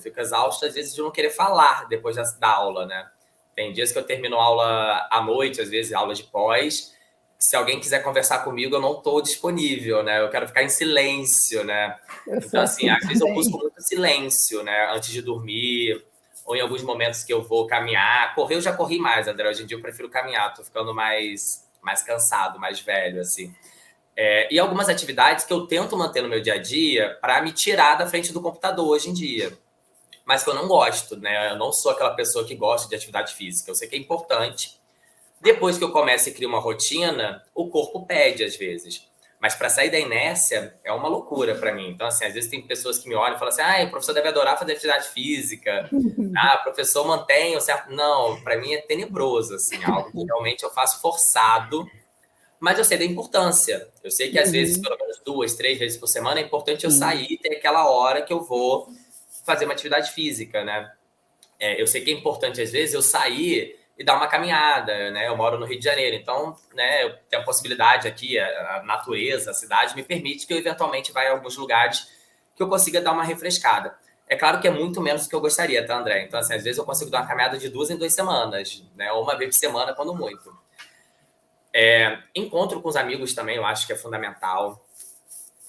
às vezes de não querer falar depois da aula, né? Tem dias que eu termino aula à noite, às vezes aula de pós. Se alguém quiser conversar comigo, eu não estou disponível, né? Eu quero ficar em silêncio, né? Então, assim, às vezes eu busco muito silêncio, né? Antes de dormir, ou em alguns momentos que eu vou caminhar. Correr eu já corri mais, André. Hoje em dia eu prefiro caminhar, tô ficando mais cansado, mais velho, assim. E algumas atividades que eu tento manter no meu dia a dia para me tirar da frente do computador hoje em dia. Mas que eu não gosto, né? Eu não sou aquela pessoa que gosta de atividade física. Eu sei que é importante. Depois que eu começo e crio uma rotina, o corpo pede às vezes. Mas para sair da inércia é uma loucura para mim. Então, assim, às vezes tem pessoas que me olham e falam assim: o professor deve adorar fazer atividade física. O professor mantém o certo. Não, para mim é tenebroso, assim, algo que realmente eu faço forçado, Mas eu sei da importância. Eu sei que, às vezes, Uhum. pelo menos 2, 3 vezes por semana, é importante eu Sim. sair e ter aquela hora que eu vou fazer uma atividade física, né? Eu sei que é importante, às vezes, eu sair e dar uma caminhada, né? Eu moro no Rio de Janeiro, então, né, eu tenho a possibilidade aqui, a natureza, a cidade me permite que eu, eventualmente, vá em alguns lugares que eu consiga dar uma refrescada. É claro que é muito menos do que eu gostaria, tá, André? Então, assim, às vezes eu consigo dar uma caminhada de 2 em 2 semanas, né? Ou uma vez por semana, quando muito. Encontro com os amigos também, eu acho que é fundamental.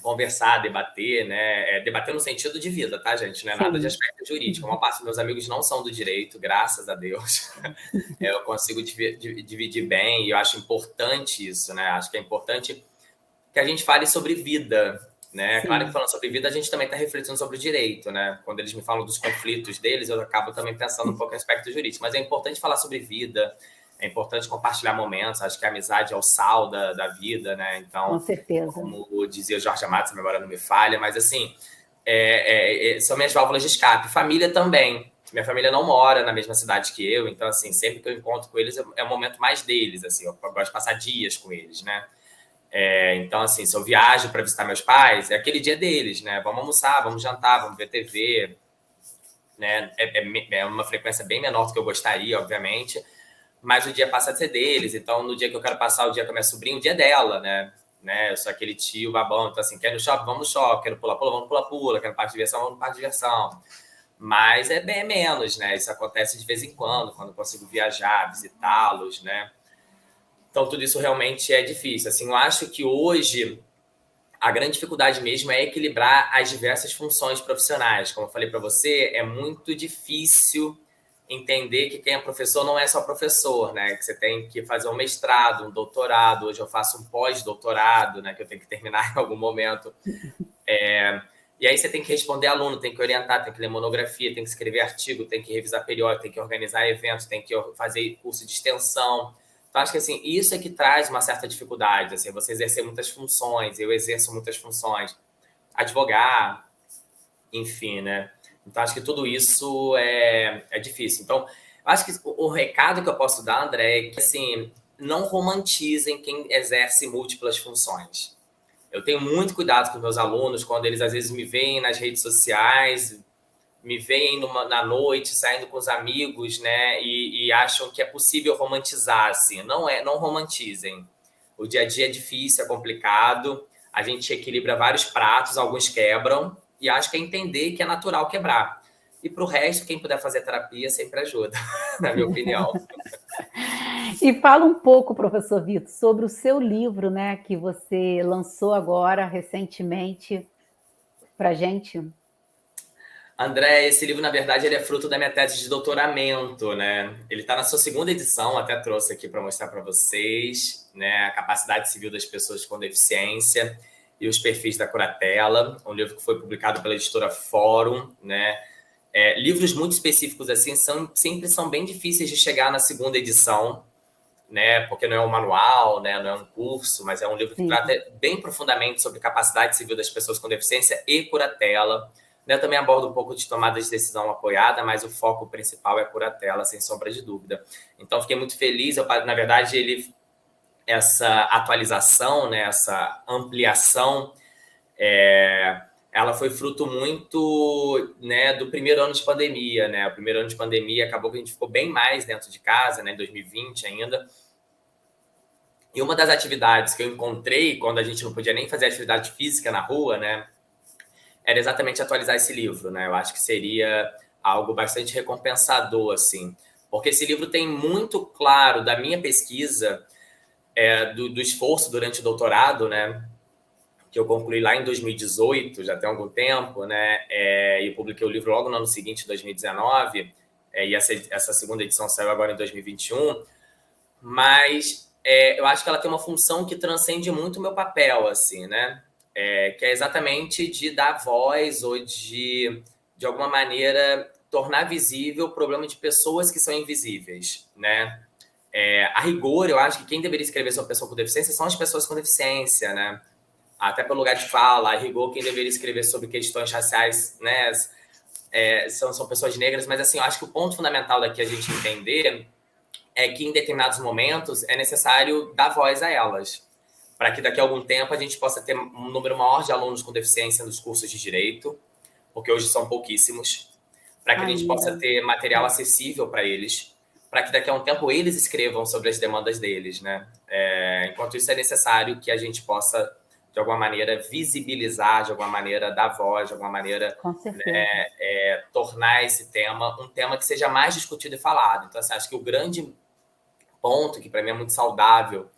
Conversar, debater, né? Debater no sentido de vida, tá, gente? Não é nada de Sim. aspecto jurídico. Uma parte dos meus amigos não são do direito, graças a Deus. Eu consigo dividir bem e eu acho importante isso, né? Acho que é importante que a gente fale sobre vida, né? Claro que Sim. falando sobre vida, a gente também está refletindo sobre o direito, né? Quando eles me falam dos conflitos deles, eu acabo também pensando um pouco em aspecto jurídico. Mas é importante falar sobre vida, é importante compartilhar momentos. Acho que a amizade é o sal da vida, né? Com Então, certeza. como dizia o Jorge Amado, se a memória não me falha, mas assim, são minhas válvulas de escape. Família também. Minha família não mora na mesma cidade que eu, então, assim, sempre que eu encontro com eles, é o momento mais deles, assim, eu gosto de passar dias com eles, né? Então, assim, se eu viajo para visitar meus pais, é aquele dia deles, né? Vamos almoçar, vamos jantar, vamos ver TV, né? É uma frequência bem menor do que eu gostaria, obviamente, mas o dia passa a ser deles. Então, no dia que eu quero passar o dia com a minha sobrinha, o dia é dela, né? Eu sou aquele tio babão, então, assim, quer ir no shopping? Vamos no shopping, quero pular-pula, vamos pular-pula, quero parque de diversão, vamos no parque de diversão. Mas é bem menos, né? Isso acontece de vez em quando eu consigo viajar, visitá-los, né? Então, tudo isso realmente é difícil. Assim, eu acho que hoje a grande dificuldade mesmo é equilibrar as diversas funções profissionais. Como eu falei para você, é muito difícil entender que quem é professor não é só professor, né? Que você tem que fazer um mestrado, um doutorado. Hoje eu faço um pós-doutorado, né? Que eu tenho que terminar em algum momento. E aí você tem que responder aluno, tem que orientar, tem que ler monografia, tem que escrever artigo, tem que revisar periódico, tem que organizar eventos, tem que fazer curso de extensão. Então, acho que assim, isso é que traz uma certa dificuldade, assim, você exercer muitas funções, eu exerço muitas funções, advogar, enfim, né? Então, acho que tudo isso é difícil. Então, acho que o recado que eu posso dar, André, é que, assim, não romantizem quem exerce múltiplas funções. Eu tenho muito cuidado com meus alunos quando eles, às vezes, me veem nas redes sociais, me veem na noite, saindo com os amigos, né? E acham que é possível romantizar, assim. Não é, não romantizem. O dia a dia é difícil, é complicado. A gente equilibra vários pratos, alguns quebram. E acho que é entender que é natural quebrar. E para o resto, quem puder fazer terapia sempre ajuda, na minha opinião. E fala um pouco, professor Vitor, sobre o seu livro, né, que você lançou agora recentemente pra gente. André, esse livro, na verdade, ele é fruto da minha tese de doutoramento, né? Ele está na sua segunda edição, até trouxe aqui para mostrar para vocês, né? A capacidade civil das pessoas com deficiência e os perfis da curatela, um livro que foi publicado pela editora Fórum, né? Livros muito específicos assim sempre são bem difíceis de chegar na segunda edição, né? Porque não é um manual, né? Não é um curso, mas é um livro que Sim. trata bem profundamente sobre capacidade civil das pessoas com deficiência e curatela. Eu também abordo um pouco de tomada de decisão apoiada, mas o foco principal é curatela, sem sombra de dúvida. Então, fiquei muito feliz. Na verdade, essa atualização, né? Essa ampliação, ela foi fruto muito, né, do primeiro ano de pandemia, né? O primeiro ano de pandemia acabou que a gente ficou bem mais dentro de casa, né? Em 2020 ainda. E uma das atividades que eu encontrei quando a gente não podia nem fazer atividade física na rua, né, era exatamente atualizar esse livro, né? Eu acho que seria algo bastante recompensador, assim, porque esse livro tem muito claro da minha pesquisa, do esforço durante o doutorado, né, que eu concluí lá em 2018, já tem algum tempo, né, e eu publiquei o livro logo no ano seguinte, 2019, e essa segunda edição saiu agora em 2021, mas eu acho que ela tem uma função que transcende muito o meu papel, assim, né? Que é exatamente de dar voz ou de alguma maneira, tornar visível o problema de pessoas que são invisíveis, né? A rigor, eu acho que quem deveria escrever sobre pessoa com deficiência são as pessoas com deficiência, né? Até pelo lugar de fala, a rigor, quem deveria escrever sobre questões raciais, né? São pessoas negras, mas assim, eu acho que o ponto fundamental daqui a gente entender é que em determinados momentos é necessário dar voz a elas. para que daqui a algum tempo a gente possa ter um número maior de alunos com deficiência nos cursos de direito, porque hoje são pouquíssimos, para que a gente possa ter material acessível para eles, para que daqui a um tempo eles escrevam sobre as demandas deles, né? Enquanto isso, é necessário que a gente possa, de alguma maneira, visibilizar, de alguma maneira, dar voz, de alguma maneira, tornar esse tema um tema que seja mais discutido e falado. Então, assim, acho que o grande ponto, que para mim é muito saudável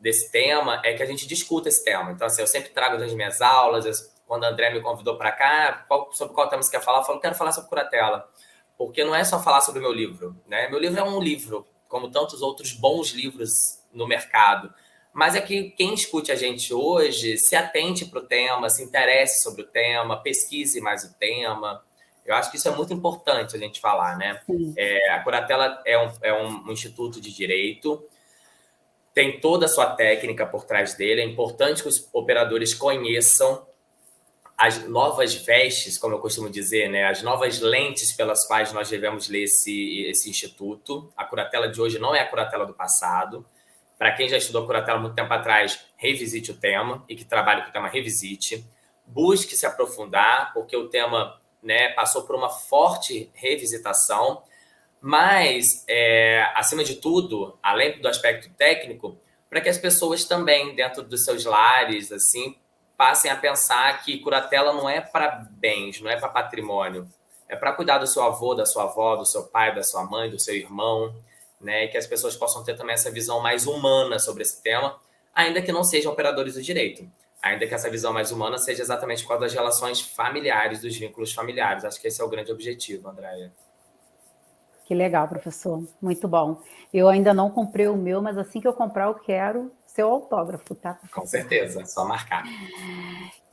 desse tema, é que a gente discuta esse tema. Então, assim, eu sempre trago nas minhas aulas, quando a André me convidou para cá, sobre qual tema você quer falar, eu falo, quero falar sobre curatela. Porque não é só falar sobre o meu livro, né? Meu livro é um livro, como tantos outros bons livros no mercado. Mas é que quem escute a gente hoje se atente para o tema, se interesse sobre o tema, pesquise mais o tema. Eu acho que isso é muito importante a gente falar, né? A curatela é um instituto de direito, tem toda a sua técnica por trás dele. É importante que os operadores conheçam as novas vestes, como eu costumo dizer, né? As novas lentes pelas quais nós devemos ler esse instituto. A curatela de hoje não é a curatela do passado. Para quem já estudou curatela muito tempo atrás, revisite o tema, e que trabalhe com o tema, revisite. Busque se aprofundar, porque o tema, né, passou por uma forte revisitação. Mas, acima de tudo, além do aspecto técnico, para que as pessoas também, dentro dos seus lares, assim, passem a pensar que curatela não é para bens, não é para patrimônio, é para cuidar do seu avô, da sua avó, do seu pai, da sua mãe, do seu irmão, né? E que as pessoas possam ter também essa visão mais humana sobre esse tema, ainda que não sejam operadores do direito, ainda que essa visão mais humana seja exatamente por causa das relações familiares, dos vínculos familiares. Acho que esse é o grande objetivo, Andréia. Que legal, professor. Muito bom. Eu ainda não comprei o meu, mas assim que eu comprar, eu quero seu autógrafo, tá, professor? Com certeza, só marcar.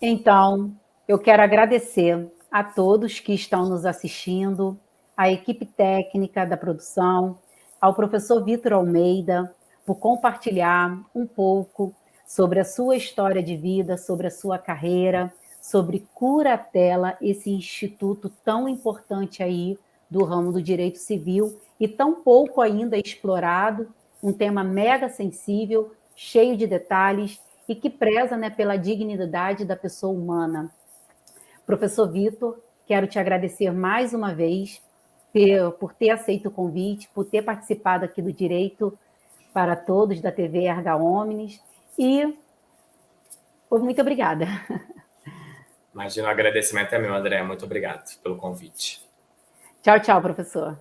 Então, eu quero agradecer a todos que estão nos assistindo, à equipe técnica da produção, ao professor Vitor Almeida, por compartilhar um pouco sobre a sua história de vida, sobre a sua carreira, sobre Curatela, esse instituto tão importante aí do ramo do direito civil e tão pouco ainda explorado, um tema mega sensível, cheio de detalhes e que preza, né, pela dignidade da pessoa humana. Professor Vitor, quero te agradecer mais uma vez por ter aceito o convite, por ter participado aqui do Direito para Todos da TV Erga Omnes e muito obrigada. Imagina, o agradecimento é meu, André. Muito obrigado pelo convite. Tchau, tchau, professor.